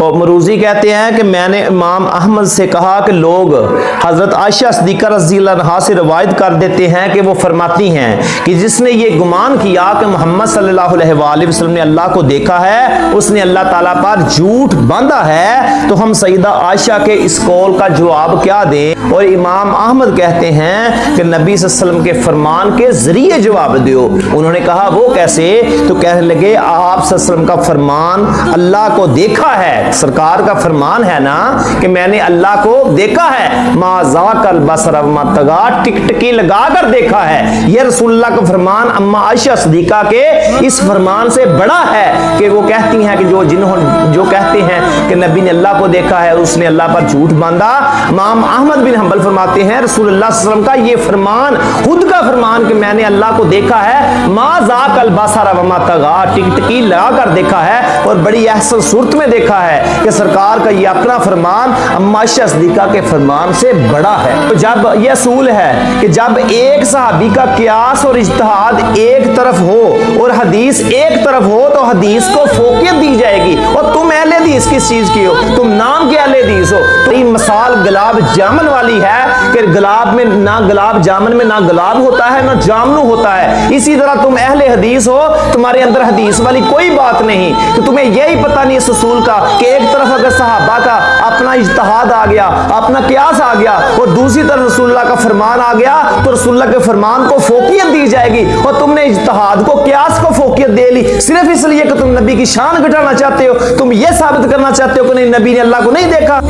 اور مروزی کہتے ہیں کہ میں نے امام احمد سے کہا کہ لوگ حضرت عائشہ صدیقہ رضی اللہ عنہا سے روایت کر دیتے ہیں کہ وہ فرماتی ہیں کہ جس نے یہ گمان کیا کہ محمد صلی اللہ علیہ وآلہ وسلم نے اللہ کو دیکھا ہے اس نے اللہ تعالیٰ پر جھوٹ باندھا ہے۔ تو ہم سیدہ عائشہ کے اس قول کا جواب کیا دیں؟ اور امام احمد کہتے ہیں کہ نبی صلی اللہ علیہ وسلم کے فرمان کے ذریعے جواب دیو۔ انہوں نے کہا وہ کیسے؟ تو کہنے لگے آپ صلی اللہ علیہ وسلم کا فرمان اللہ کو دیکھا ہے، سرکار کا فرمان ہے نا کہ میں نے اللہ کو دیکھا ہے، ما ذاق البصر وما طغى، ٹکٹکی لگا کر دیکھا ہے۔ یہ رسول اللہ کا فرمان اما عائشہ صدیقہ کے اس فرمان سے بڑا ہے کہ وہ کہتی ہیں کہ جو کہتے ہیں کہ نبی نے اللہ کو دیکھا ہے اس نے اللہ پر جھوٹ باندھا۔ امام احمد بن حنبل فرماتے ہیں رسول اللہ صلی اللہ علیہ وسلم کا یہ فرمان، خود کا فرمان کہ میں نے اللہ کو دیکھا ہے، ما ذاق البصر وما طغى، ٹکٹکی لگا کر دیکھا ہے اور بڑی احسن صورت میں دیکھا ہے کہ سرکار کا یہ اپنا فرمان اما عائشہ صدیقہ کے فرمان سے بڑا ہے۔ تو جب یہ اصول ہے کہ جب ایک صحابی کا قیاس اور اجتہاد ایک طرف ہو اور حدیث ایک طرف ہو تو حدیث کو فوقیت دی جائے گی۔ اور تم اہل حدیث کس چیز کی ہو؟ تم نام کے اہل حدیث ہو۔ تو یہ مثال گلاب جامن والی ہے کہ گلاب میں نہ گلاب جامن میں نہ گلاب ہوتا ہے نہ جامنو ہوتا ہے، اسی طرح تم اہل حدیث ہو، تمہارے اندر حدیث والی کوئی بات نہیں کہ تمہیں یہی پتہ نہیں اس اصول کا کہ ایک طرف اگر صحابہ کا اپنا اجتہاد آ گیا، اپنا قیاس آ گیا اور دوسری طرف رسول اللہ کا فرمان آ گیا تو رسول اللہ کے فرمان کو فوقیت دی جائے گی، اور تم نے اجتہاد کو قیاس کو فوقیت دے لی صرف اس لیے کہ تم نبی کی شان گھٹانا چاہتے ہو، تم یہ ثابت کرنا چاہتے ہو کہ نہیں نبی نے اللہ کو نہیں دیکھا۔